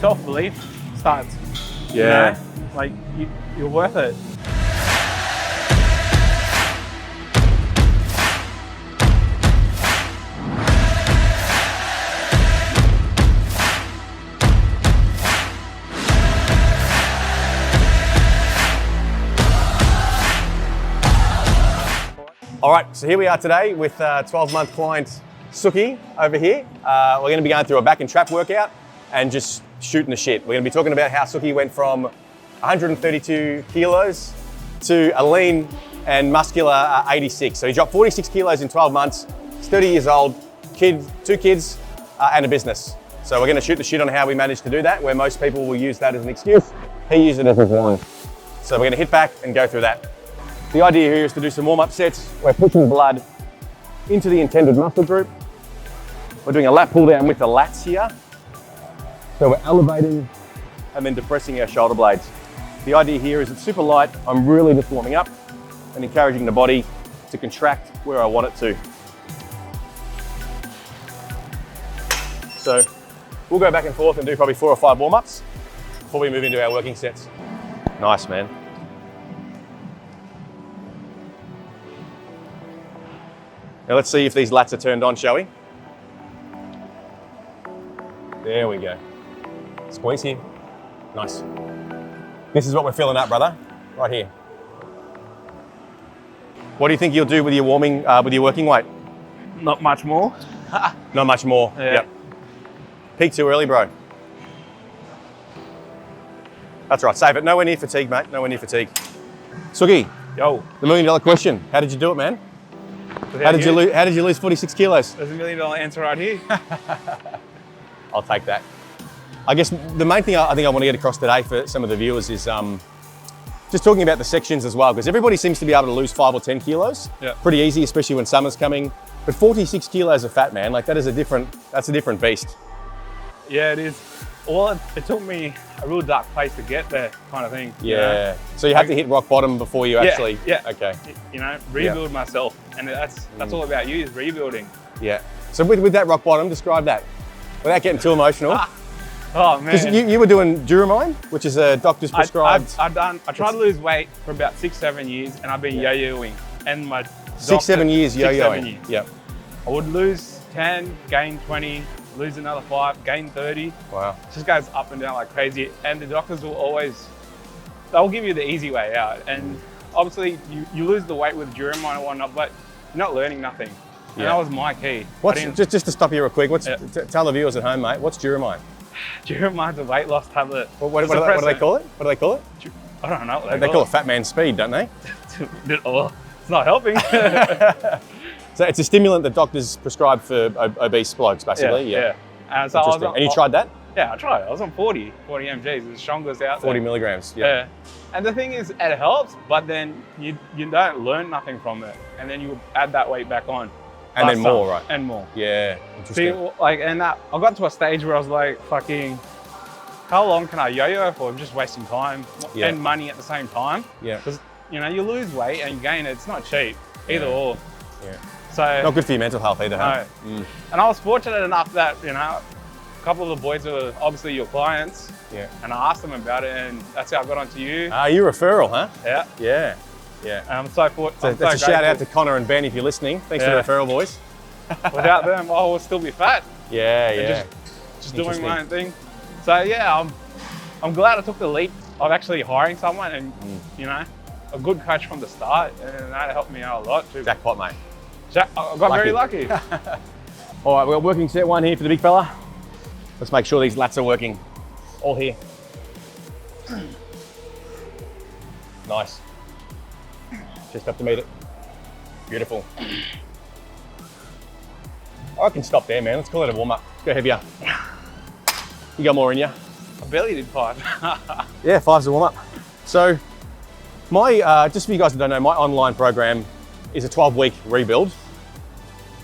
self-belief starts. Yeah. You know? Like, you're worth it. All right, so here we are today with 12-month client Suki over here. We're going to be going through a back and trap workout and just shooting the shit. We're going to be talking about how Suki went from 132 kilos to a lean and muscular 86. So he dropped 46 kilos in 12 months. He's 30 years old, two kids, and a business. So we're going to shoot the shit on how we managed to do that, where most people will use that as an excuse. He used it as a one. So we're going to hit back and go through that. The idea here is to do some warm-up sets. We're pushing blood into the intended muscle group. We're doing a lat pull down with the lats here. So we're elevating and then depressing our shoulder blades. The idea here is it's super light. I'm really just warming up and encouraging the body to contract where I want it to. So we'll go back and forth and do probably 4 or 5 warm-ups before we move into our working sets. Nice, man. Now let's see if these lats are turned on, shall we? There we go. Squeeze here. Nice. This is what we're filling up, brother. Right here. What do you think you'll do with your with your working weight? Not much more. Not much more. Yeah. Yep. Peak too early, bro. That's right. Save it. Nowhere near fatigue, mate. Nowhere near fatigue. Suki. Yo. The $1 million question. How did you do it, man? How did you lose 46 kilos? There's $1 million answer right here. I'll take that. I guess the main thing I think I want to get across today for some of the viewers is just talking about the sections as well, because everybody seems to be able to lose 5 or 10 kilos. Yeah. Pretty easy, especially when summer's coming. But 46 kilos of fat, man, like that's a different beast. Yeah, it is. Well, it took me a real dark place to get there, kind of thing. Yeah. You know? So you have to hit rock bottom before you actually. Yeah. Okay. You know, rebuild myself, and that's all about you, is rebuilding. Yeah. So with that rock bottom, describe that without getting too emotional. Oh man. Because you were doing Duramine, which is a doctor's prescribed. I tried to lose weight for about 6-7 years, and I've been yo-yoing. And my 6-7 years yo-yoing. 6-7 years. Yep. I would lose 10, gain 20, lose another 5, gain 30. Wow. It just goes up and down like crazy. And the doctors will they'll give you the easy way out. And obviously you lose the weight with Duramine and whatnot, but you're not learning nothing. And that was my key. Just to stop you real quick, tell the viewers at home, mate, what's Duramine? Duramine's a weight loss tablet. What do they call it? What do they call it? I don't know what they call it fat man speed, don't they? It's not helping. So it's a stimulant that doctors prescribe for obese blokes, basically. Yeah. So and you tried that? Yeah, I tried. I was on 40 mgs, the strongest out there. 40 milligrams, yeah. And the thing is, it helps, but then you don't learn nothing from it. And then you add that weight back on. And then more, right? And more. Yeah, interesting. See, I got to a stage where I was like, fucking, how long can I yo-yo for? I'm just wasting time and money at the same time. Yeah. Because, you lose weight and you gain it. It's not cheap, either or. Yeah. So not good for your mental health either, huh? No. And I was fortunate enough that, a couple of the boys were obviously your clients. Yeah. And I asked them about it, and that's how I got onto you. You referral, huh? Yeah. Yeah. Yeah. And I'm so fortunate. That's a shout out to Connor and Ben if you're listening. Thanks for the referral, boys. Without them, I would still be fat. Yeah. Just doing my own thing. So yeah, I'm glad I took the leap of actually hiring someone and, a good coach from the start, and that helped me out a lot too. Jackpot, mate. I got very lucky. All right, we're working set 1 here for the big fella. Let's make sure these lats are working. All here. Nice. Just have to meet it. Beautiful. I can stop there, man. Let's call it a warm-up. Let's go heavier. You got more in you? I barely did 5. Yeah, 5's a warm-up. So, just for you guys that don't know, my online program is a 12-week rebuild,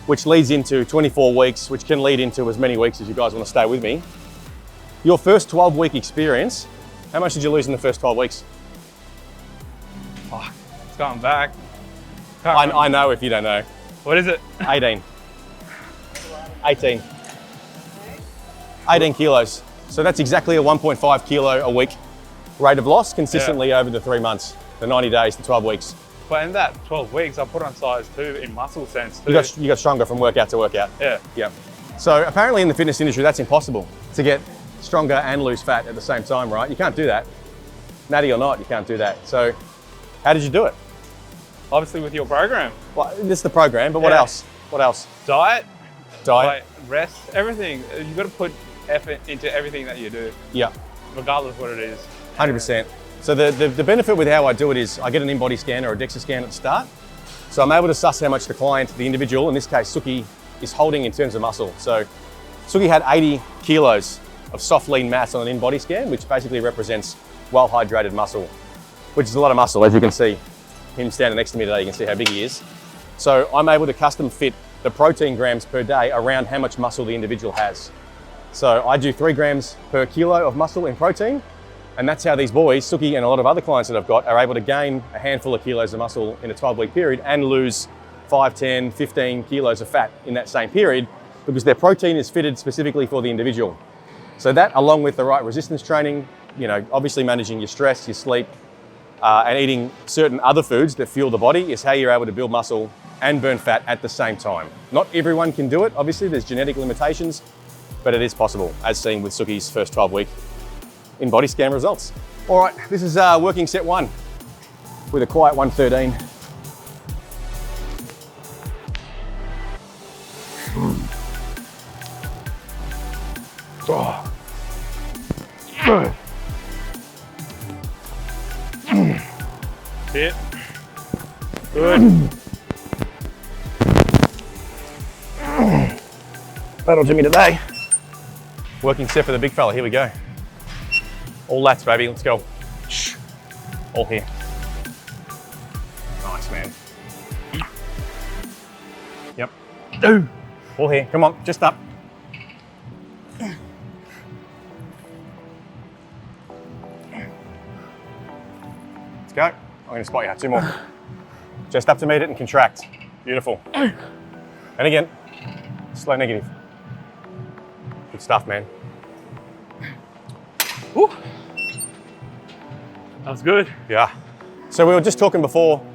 which leads into 24 weeks, which can lead into as many weeks as you guys want to stay with me. Your first 12-week experience, how much did you lose in the first 12 weeks? Fuck, it's going back. I know if you don't know. What is it? 18. 18. 18 kilos. So that's exactly a 1.5 kilo a week rate of loss consistently over the 3 months, the 90 days, the 12 weeks. But in that 12 weeks, I put on size 2 in muscle sense too. You got stronger from workout to workout. Yeah. Yeah. So apparently in the fitness industry, that's impossible to get stronger and lose fat at the same time, right? You can't do that. Natty or not, you can't do that. So how did you do it? Obviously with your program. Well, this is the program, but what else? What else? Diet. Diet. Like rest, everything. You've got to put effort into everything that you do. Yeah. Regardless what it is. 100%. So the benefit with how I do it is I get an in-body scan or a DEXA scan at the start. So I'm able to suss how much the client, the individual, in this case Suki, is holding in terms of muscle. So Suki had 80 kilos of soft lean mass on an in-body scan, which basically represents well-hydrated muscle, which is a lot of muscle. As you can see, him standing next to me today, you can see how big he is. So I'm able to custom fit the protein grams per day around how much muscle the individual has. So I do 3 grams per kilo of muscle in protein, and that's how these boys, Suki and a lot of other clients that I've got, are able to gain a handful of kilos of muscle in a 12-week period and lose 5, 10, 15 kilos of fat in that same period because their protein is fitted specifically for the individual. So that, along with the right resistance training, you know, obviously managing your stress, your sleep, and eating certain other foods that fuel the body is how you're able to build muscle and burn fat at the same time. Not everyone can do it, obviously, there's genetic limitations, but it is possible, as seen with Suki's first 12-week in-body scan results. All right, this is working set 1 with a quiet 113. Oh. Sit. Good. That'll do me today. Working set for the big fella, here we go. All lats, baby, let's go. Shh. All here. Nice, man. Yep. All here, come on, just up. Let's go. I'm gonna spot you, 2 more. Just up to meet it and contract. Beautiful. And again, slow negative. Good stuff, man. Woo. That was good. Yeah. So we were just talking before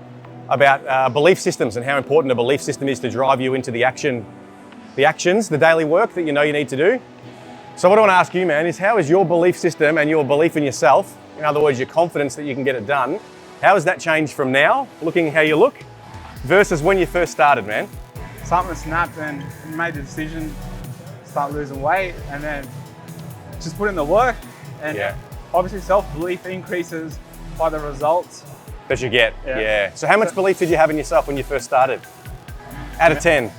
about belief systems and how important a belief system is to drive you into the actions, the daily work that you know you need to do. So what I want to ask you, man, is how is your belief system and your belief in yourself, in other words, your confidence that you can get it done, how has that changed from now, looking how you look, versus when you first started, man? Something snapped and made the decision, start losing weight, and then just put in the work. And obviously self-belief increases by the results that you get. Yeah. So how much belief did you have in yourself when you first started? Out of 10.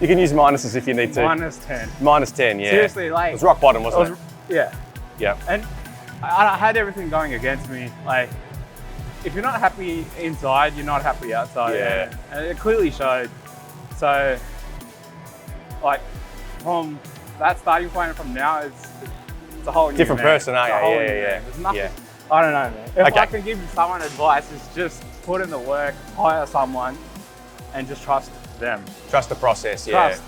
You can use minuses if you need to. -10. -10, yeah. Seriously, like it was rock bottom, wasn't it? Yeah. Yeah. And I had everything going against me. Like, if you're not happy inside, you're not happy outside. Yeah. And it clearly showed. So, like, from that starting point and from now, it's a whole new different person, aren't you? Yeah. There's nothing. I don't know, man. If I can give someone advice, it's just put in the work, hire someone, and just trust them. Trust the process, Trust.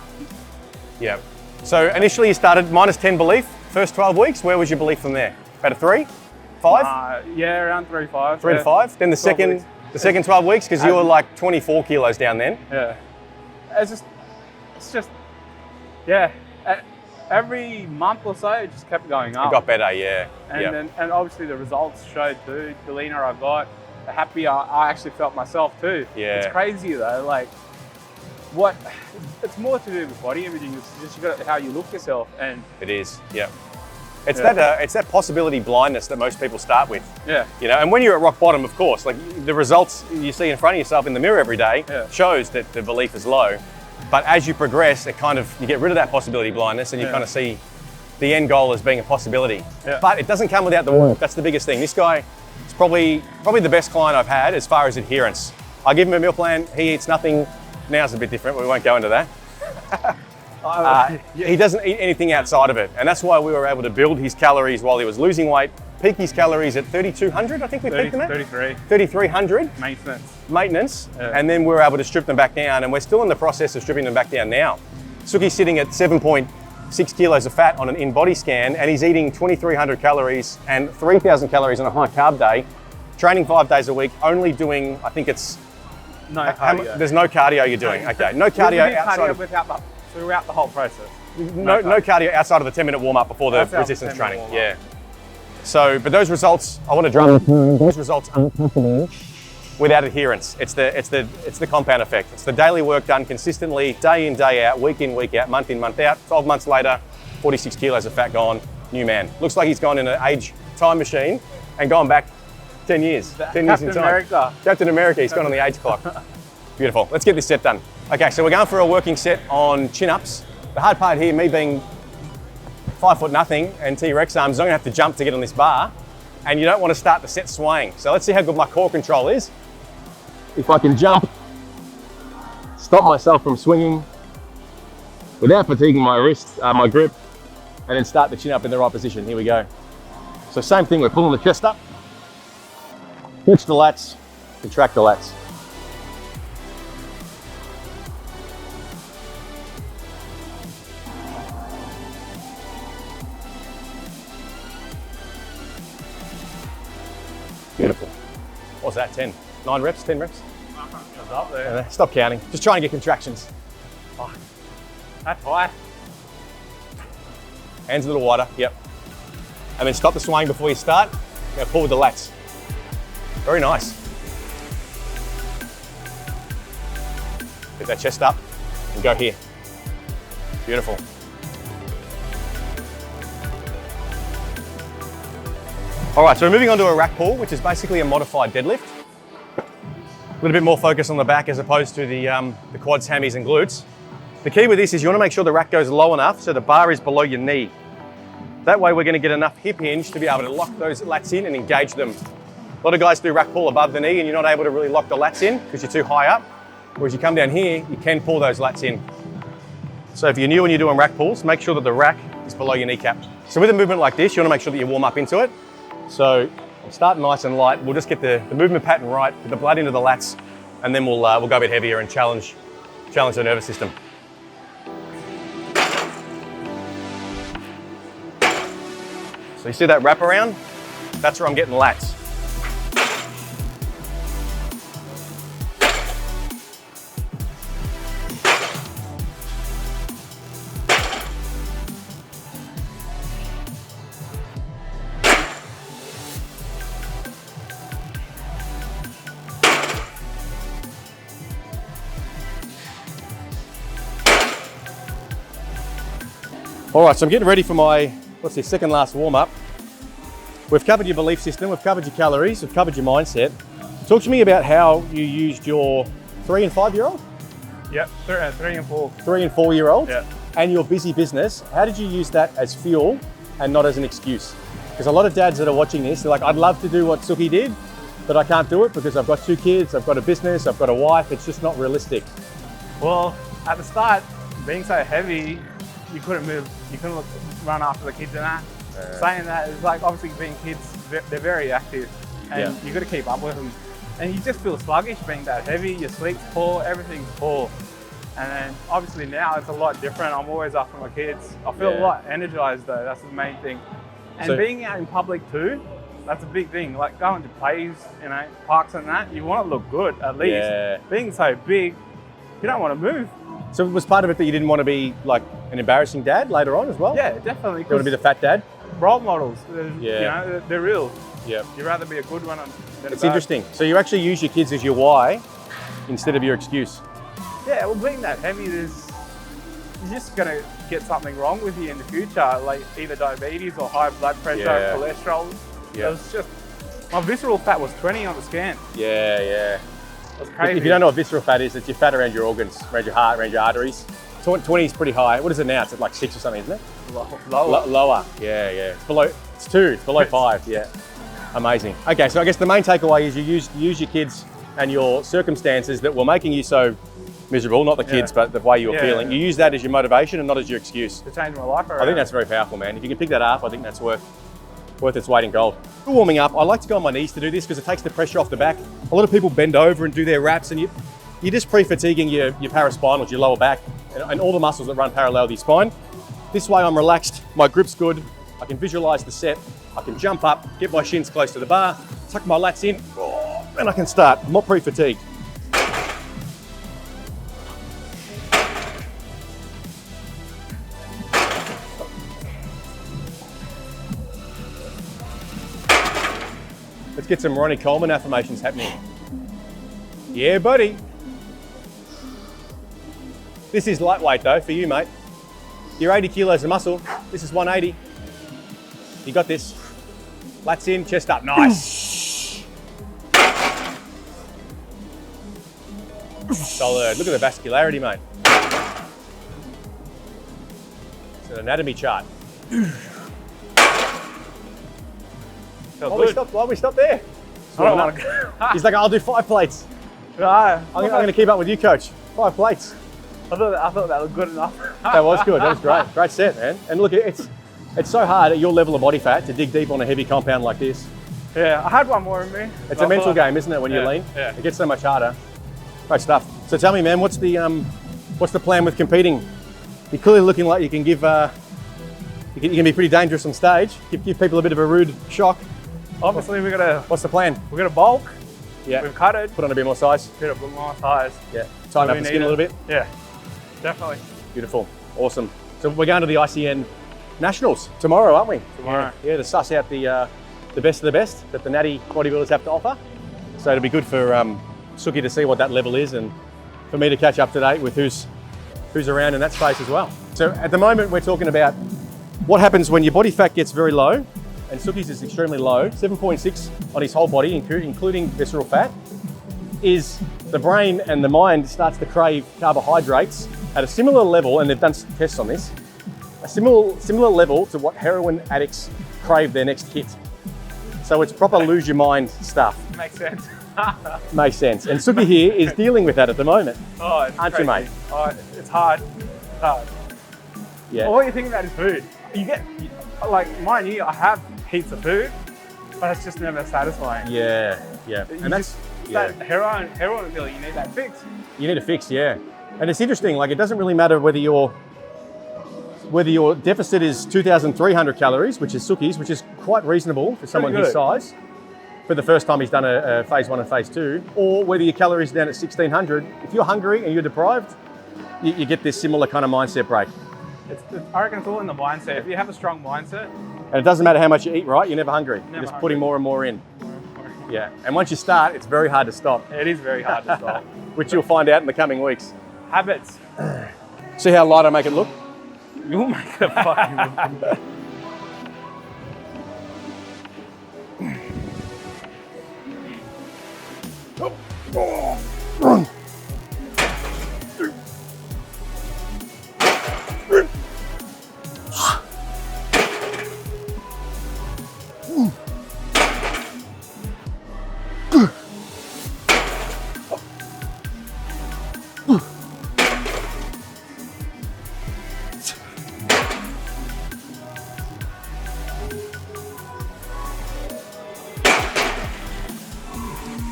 Yeah. So initially you started -10 belief, first 12 weeks. Where was your belief from there? About a 3, 5? Yeah, around 3 to 5. 3 to 5. Then the second 12 weeks, because you were like 24 kilos down then. Yeah. It's just, yeah. Every month or so, it just kept going up. It got better, yeah. And obviously the results showed too. The leaner I got, the happier I actually felt myself too. Yeah. It's crazy though, like it's more to do with body imaging. It's just how you look yourself, and it is, yeah. It's that possibility blindness that most people start with. Yeah. You know, and when you're at rock bottom, of course, like the results you see in front of yourself in the mirror every day shows that the belief is low. But as you progress, you get rid of that possibility blindness and you kind of see the end goal as being a possibility. Yeah. But it doesn't come without the work. That's the biggest thing. This guy is probably the best client I've had as far as adherence. I give him a meal plan, he eats nothing. Now's a bit different, we won't go into that. He doesn't eat anything outside of it. And that's why we were able to build his calories while he was losing weight, peak his calories at 3,200, I think we peaked them at? 3,300. Maintenance. Yeah. And then we were able to strip them back down, and we're still in the process of stripping them back down now. Suki's sitting at 7.6 6 kilos of fat on an in-body scan, and he's eating 2,300 calories and 3,000 calories on a high carb day, training 5 days a week, only doing, I think it's... No cardio. There's no cardio you're doing, okay. No cardio outside of... throughout the whole process. No cardio outside of the 10-minute warm-up before the resistance training. Yeah. So, but those results, I want to drum those results aren't possible without adherence. It's the compound effect. It's the daily work done consistently, day in, day out, week in, week out, month in, month out. 12 months later, 46 kilos of fat gone, new man. Looks like he's gone in an age time machine and gone back 10 years. 10 years in time. America. Captain America, he's gone on the age clock. Beautiful. Let's get this set done. Okay, so we're going for a working set on chin-ups. The hard part here, me being 5 foot nothing and T-Rex arms, I'm gonna have to jump to get on this bar, and you don't want to start the set swaying. So let's see how good my core control is. If I can jump, stop myself from swinging without fatiguing my wrist, my grip, and then start the chin up in the right position. Here we go. So same thing, we're pulling the chest up, hitch the lats, contract the lats. Beautiful. What was that, 10? 9 reps, 10 reps? Up there. Stop counting. Just trying to get contractions. Oh, that's high. Hands a little wider, yep. And then stop the swaying before you start. Now pull with the lats. Very nice. Get that chest up and go here. Beautiful. All right, so we're moving on to a rack pull, which is basically a modified deadlift. A little bit more focus on the back as opposed to the quads, hammies, and glutes. The key with this is you want to make sure the rack goes low enough so the bar is below your knee. That way we're going to get enough hip hinge to be able to lock those lats in and engage them. A lot of guys do rack pull above the knee and you're not able to really lock the lats in because you're too high up. Whereas you come down here, you can pull those lats in. So if you're new and you're doing rack pulls, make sure that the rack is below your kneecap. So with a movement like this, you want to make sure that you warm up into it. So I'm starting nice and light. We'll just get the movement pattern right, get the blood into the lats, and then we'll go a bit heavier and challenge the nervous system. So you see that wrap around? That's where I'm getting lats. All right, so I'm getting ready for my, what's this, second last warm up. We've covered your belief system, we've covered your calories, we've covered your mindset. Talk to me about how you used your 3 and 5 year old? Yep, 3 and 4. 3 and 4 year old? Yeah. And your busy business. How did you use that as fuel and not as an excuse? Because a lot of dads that are watching this, they're like, I'd love to do what Suki did, but I can't do it because I've got 2 kids, I've got a business, I've got a wife, it's just not realistic. Well, at the start, being so heavy, you couldn't move, you couldn't run after the kids and that. Saying that, it's like obviously being kids, they're very active and you got to keep up with them. And you just feel sluggish being that heavy, your sleep's poor, everything's poor. And then obviously now it's a lot different. I'm always after my kids. I feel a lot energized though, that's the main thing. And so, being out in public too, that's a big thing. Like going to plays, you know, parks and that, you want to look good at least. Yeah. Being so big, you don't want to move. So was part of it that you didn't want to be like an embarrassing dad later on as well? Yeah, definitely. You want to be the fat dad? Role models, you know, they're real. Yeah. You'd rather be a good one than It's interesting. So you actually use your kids as your why instead of your excuse. Yeah, well, being that heavy, you're just going to get something wrong with you in the future, like either diabetes or high blood pressure, cholesterol. Yeah. It was just, my visceral fat was 20 on the scan. Yeah, yeah. It was crazy. If you don't know what visceral fat is, it's your fat around your organs, around your heart, around your arteries. 20 is pretty high. What is it now? It's at like 6 or something, isn't it? Lower. Lower. Yeah, yeah. It's below. It's 2. It's below 5. Yeah. Amazing. Okay, so I guess the main takeaway is you use your kids and your circumstances that were making you so miserable, not the kids, but the way you were feeling. You use that as your motivation and not as your excuse. To change my life around. I think that's very powerful, man. If you can pick that up, I think that's worth its weight in gold. For warming up, I like to go on my knees to do this because it takes the pressure off the back. A lot of people bend over and do their wraps and you're just pre-fatiguing your paraspinals, your lower back, and all the muscles that run parallel with your spine. This way I'm relaxed, my grip's good, I can visualize the set, I can jump up, get my shins close to the bar, tuck my lats in, and I can start. I'm not pre-fatigued. Let's get some Ronnie Coleman affirmations happening. Yeah, buddy. This is lightweight though, for you, mate. You're 80 kilos of muscle. This is 180. You got this. Lats in, chest up, nice. Solid, look at the vascularity, mate. It's an anatomy chart. Why we stop there? I don't want to. He's like, I'll do 5 plates. No, I'm going to keep up with you, coach. 5 plates. I thought that was good enough. That was good. That was great. Great set, man. And look, it's so hard at your level of body fat to dig deep on a heavy compound like this. Yeah, I had one more in me. It's a mental game, isn't it? When you lean, it gets so much harder. Great stuff. So tell me, man, what's the plan with competing? You're clearly looking like you can give. You can be pretty dangerous on stage. Give people a bit of a rude shock. Obviously, we gotta. What's the plan? We're gonna bulk. Yeah. We've cut it. Put on a bit more size. Bit of more size. Yeah. Tighten up the skin a little bit. Yeah. Definitely. Beautiful. Awesome. So we're going to the ICN Nationals tomorrow, aren't we? Tomorrow. Yeah, to suss out the best of the best that the natty bodybuilders have to offer. So it'll be good for Suki to see what that level is, and for me to catch up to date with who's around in that space as well. So at the moment, we're talking about what happens when your body fat gets very low, and Suki's is extremely low, 7.6 on his whole body, including visceral fat, is the brain and the mind starts to crave carbohydrates at a similar level, and they've done tests on this, a similar level to what heroin addicts crave their next hit. So it's proper lose your mind stuff. Makes sense. Makes sense. And Suki here is dealing with that at the moment. Oh, it's aren't crazy. you, mate? Oh, it's hard. It's hard. Yeah. All you think about is food. Like mind you, I have heaps of food, but it's just never satisfying. Yeah, yeah. And that's that heroin feel, you need that fix. You need a fix, yeah. And it's interesting, like it doesn't really matter whether your deficit is 2,300 calories, which is Suki's, which is quite reasonable for someone his size, for the first time he's done a phase 1 and phase 2, or whether your calories are down at 1,600. If you're hungry and you're deprived, you get this similar kind of mindset break. I reckon it's all in the mindset. If you have a strong mindset. And it doesn't matter how much you eat, right? You're never hungry. You're just hungry. putting more and more in. Yeah, and once you start, it's very hard to stop. It is very hard to stop. Which you'll find out in the coming weeks. Habits. See how light I make it look? You'll make it fucking look.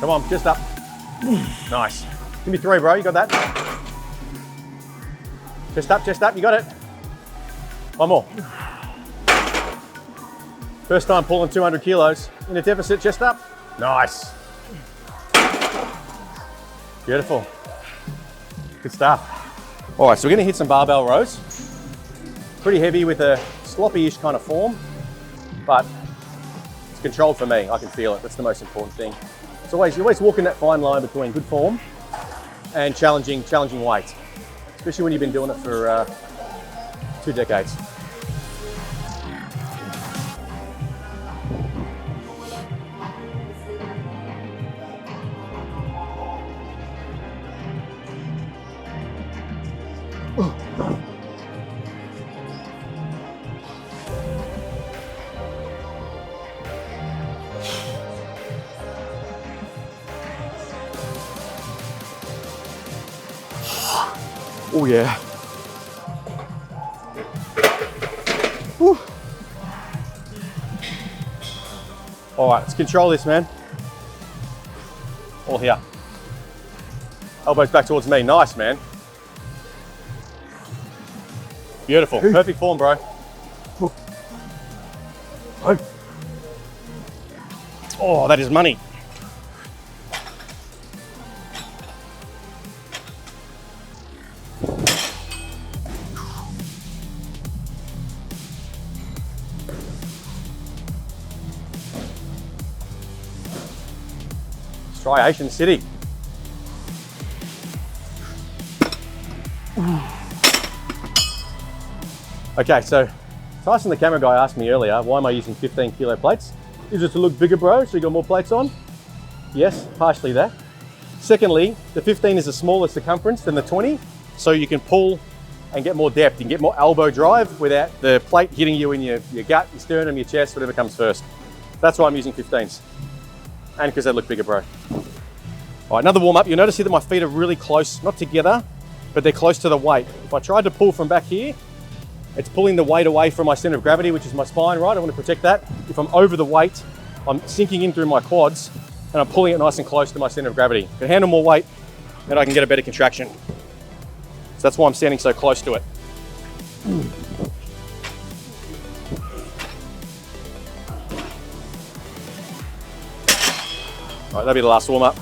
Come on, just up. Nice. Give me 3, bro. You got that? Just up. You got it. One more. First time pulling 200 kilos in a deficit, chest up. Nice. Beautiful. Good stuff. All right, so we're gonna hit some barbell rows. Pretty heavy with a sloppy-ish kind of form, but it's controlled for me. I can feel it. That's the most important thing. You're always walking that fine line between good form and challenging weight, especially when you've been doing it for 2 decades. Oh yeah. Whew. All right, let's control this, man. All here. Elbows back towards me. Nice, man. Beautiful, perfect form, bro. Oh, that is money. Striation City. Okay, so Tyson, the camera guy, asked me earlier, why am I using 15 kilo plates? Is it to look bigger, bro, so you got more plates on? Yes, partially that. Secondly, the 15 is a smaller circumference than the 20, so you can pull and get more depth. You can get more elbow drive without the plate hitting you in your gut, your sternum, your chest, whatever comes first. That's why I'm using 15s. And because they look bigger, bro. All right, another warm up. You'll notice here that my feet are really close, not together, but they're close to the weight. If I tried to pull from back here, it's pulling the weight away from my center of gravity, which is my spine, right? I want to protect that. If I'm over the weight, I'm sinking in through my quads and I'm pulling it nice and close to my center of gravity. I can handle more weight and I can get a better contraction. So that's why I'm standing so close to it. All right, that'll be the last warm up.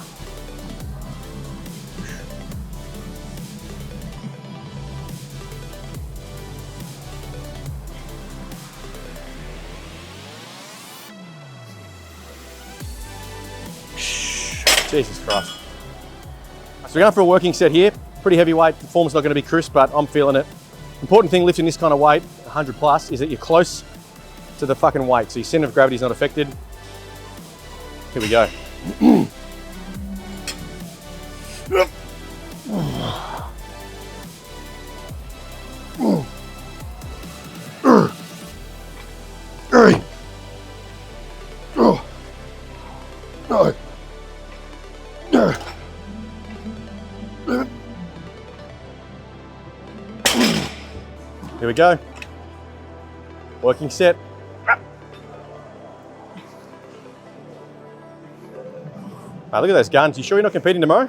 Jesus Christ. So we're going for a working set here. Pretty heavy weight, the form's not going to be crisp, but I'm feeling it. Important thing lifting this kind of weight, 100 plus, is that you're close to the fucking weight. So your center of gravity is not affected. Here we go. Here we go. Working set. Look at those guns. You sure you're not competing tomorrow?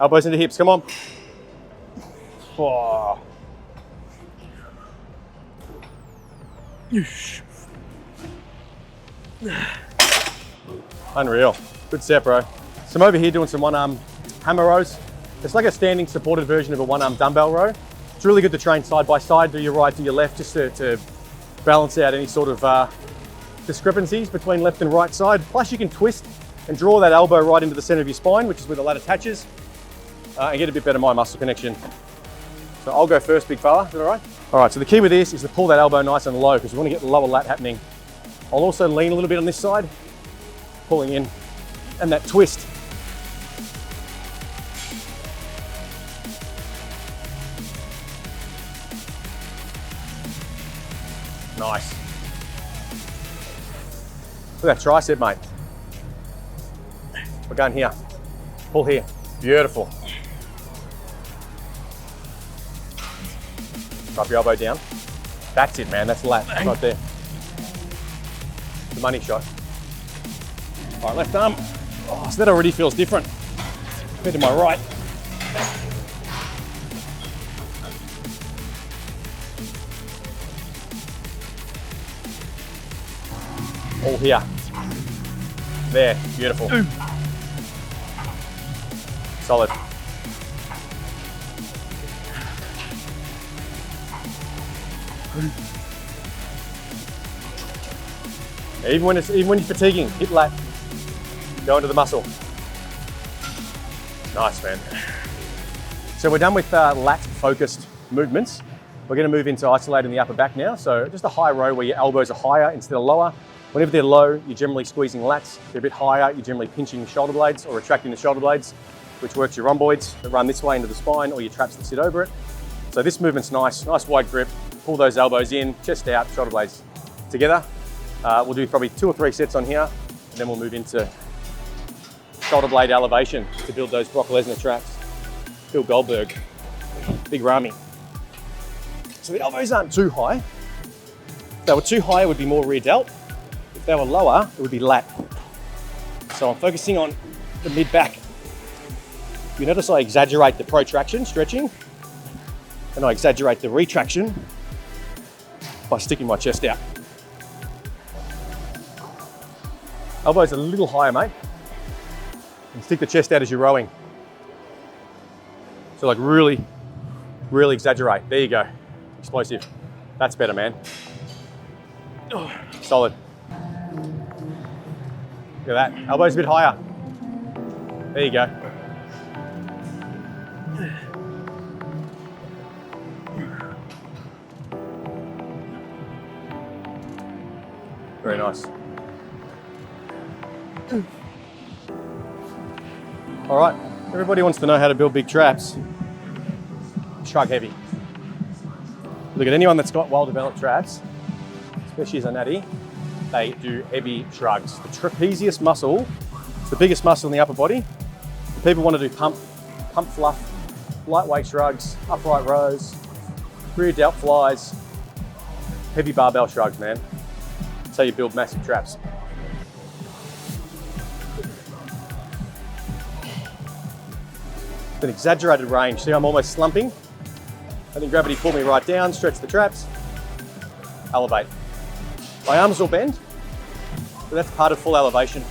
Elbows into hips, come on. Oh. Unreal. Good set, bro. So I'm over here doing some one-arm hammer rows. It's like a standing supported version of a one-arm dumbbell row. It's really good to train side by side, do your right, do your left, just to balance out any sort of discrepancies between left and right side. Plus you can twist and draw that elbow right into the center of your spine, which is where the lat attaches, and get a bit better mind muscle connection. So I'll go first, big fella, is that all right? All right, so the key with this is to pull that elbow nice and low because we want to get the lower lat happening. I'll also lean a little bit on this side, pulling in, and that twist. Nice. Look at that tricep, mate. We're going here. Pull here. Beautiful. Drop your elbow down. That's it, man. That's lat right there. The money shot. All right, left arm. Oh, so that already feels different compared to my right. All here. There, beautiful. Solid. Even when you're fatiguing, hit lat. Go into the muscle. Nice, man. So we're done with lat focused movements. We're going to move into isolating the upper back now. So just a high row where your elbows are higher instead of lower. Whenever they're low, you're generally squeezing lats. If they're a bit higher, you're generally pinching the shoulder blades or retracting the shoulder blades, which works your rhomboids that run this way into the spine or your traps that sit over it. So this movement's nice wide grip. Pull those elbows in, chest out, shoulder blades together. We'll do probably 2 or 3 sets on here, and then we'll move into shoulder blade elevation to build those Brock Lesnar traps. Bill Goldberg, big Rami. So the elbows aren't too high. If they were too high, it would be more rear delt. If they were lower, it would be lat. So I'm focusing on the mid back. You notice I exaggerate the protraction, stretching. and I exaggerate the retraction by sticking my chest out. Elbows a little higher, mate. And stick the chest out as you're rowing. So like really, really exaggerate. There you go. Explosive. That's better, man. Solid. Look at that. Elbows a bit higher. There you go. Very nice. All right, everybody wants to know how to build big traps. Shrug heavy. Look at anyone that's got well-developed traps, especially as a natty, they do heavy shrugs. The trapezius muscle, it's the biggest muscle in the upper body. People want to do pump fluff, lightweight shrugs, upright rows, rear delt flies, heavy barbell shrugs, man. That's how you build massive traps. An exaggerated range. See, I'm almost slumping. I think gravity pulled me right down, stretch the traps, elevate. My arms will bend, but that's part of full elevation.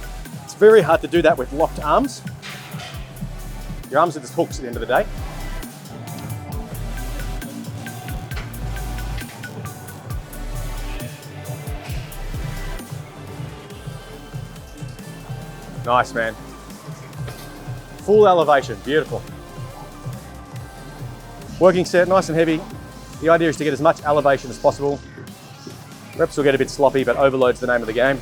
It's very hard to do that with locked arms. Your arms are just hooks at the end of the day. Nice, man. Full elevation, beautiful. Working set, nice and heavy. The idea is to get as much elevation as possible. Reps will get a bit sloppy, but overload's the name of the game.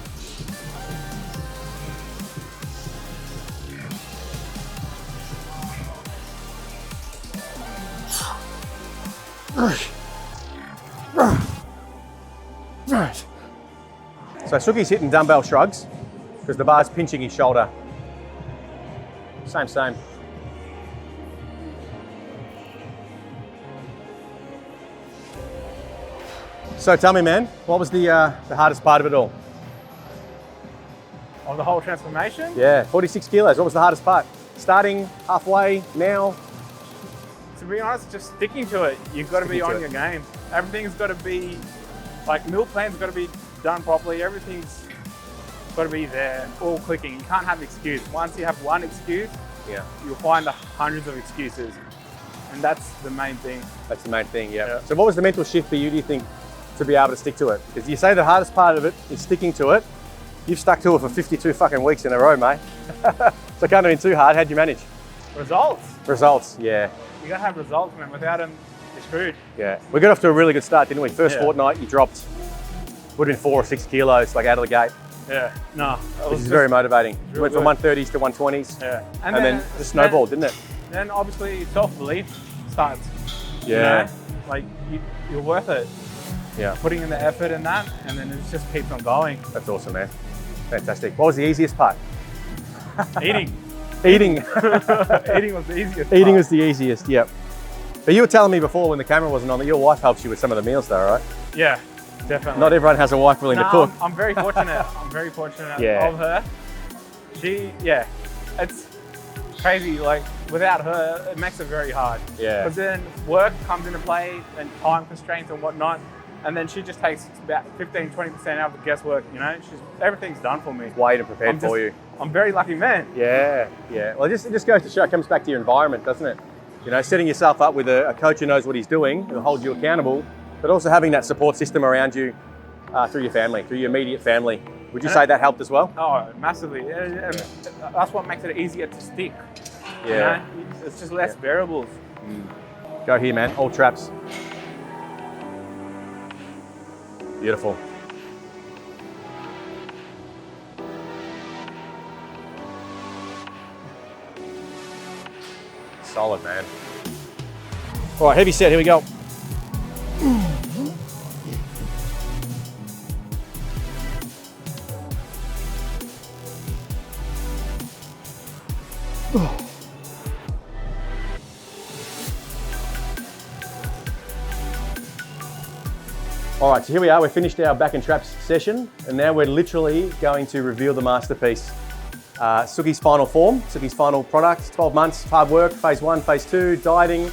So Suki's hitting dumbbell shrugs because the bar's pinching his shoulder. Same. So tell me, man, what was the hardest part of it all? Of the whole transformation? Yeah, 46 kilos. What was the hardest part? Starting, halfway, now? To be honest, just sticking to it. You've got to be on your game. Everything's got to be, like meal plan's got to be done properly. Everything's got to be there, all clicking. You can't have excuse. Once you have one excuse, you'll find hundreds of excuses. And that's the main thing. That's the main thing, yeah. So what was the mental shift for you, do you think, to be able to stick to it? Because you say the hardest part of it is sticking to it. You've stuck to it for 52 fucking weeks in a row, mate. So it can't have been too hard. How'd you manage? Results. Results, yeah. You gotta have results, man. Without them, you're screwed. Yeah. We got off to a really good start, didn't we? First fortnight, you dropped, would have been 4 or 6 kilos, like out of the gate. Yeah, no. Which is very motivating. You went from 130s to 120s. Yeah. And then just snowballed, didn't it? Then obviously self-belief starts. Yeah. You know? Like you're worth it. Yeah. Putting in the effort in that, and then it just keeps on going. That's awesome, man. Fantastic. What was the easiest part? Eating. Eating. Eating was the easiest Eating part. was the easiest, yep. But you were telling me before when the camera wasn't on that your wife helps you with some of the meals though, right? Yeah, definitely. Not everyone has a wife willing to cook. I'm very fortunate. I'm very fortunate of her. It's crazy. Like without her, it makes it very hard. Yeah. But then work comes into play and time constraints and whatnot. And then she just takes about 15-20% out of the guesswork, you know? Everything's done for me. Way to prepare for you. I'm very lucky man. Yeah. Well, it just goes to show, it comes back to your environment, doesn't it? You know, setting yourself up with a coach who knows what he's doing, who holds you accountable, but also having that support system around you through your family, through your immediate family. Would you say that helped as well? Oh, massively. And that's what makes it easier to stick. Yeah. You know? It's just less variables. Go here, man. All traps. Beautiful. Solid, man. All right, heavy set, here we go. All right, so here we are. We've finished our back and traps session, and now we're literally going to reveal the masterpiece. Suki's final form, Suki's final product, 12 months, hard work, phase 1, phase 2, dieting,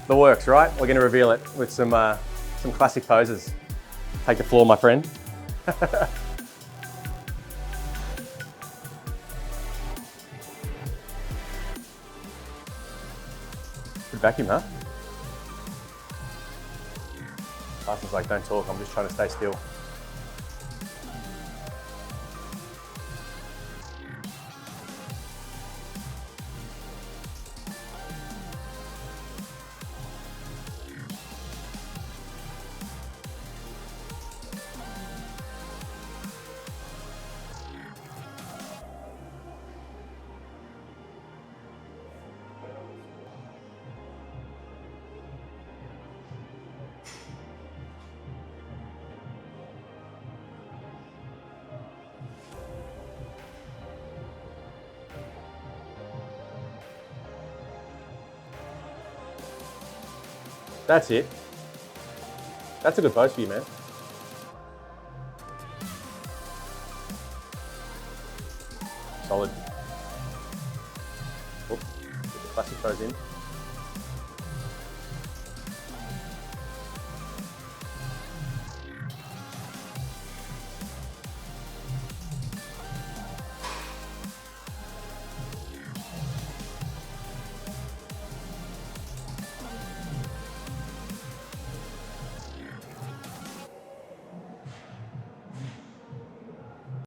the works, right? We're gonna reveal it with some classic poses. Take the floor, my friend. Good vacuum, huh? Carson's like, don't talk, I'm just trying to stay still. That's it. That's a good pose for you, man. Solid. Oh, get the classic pose in.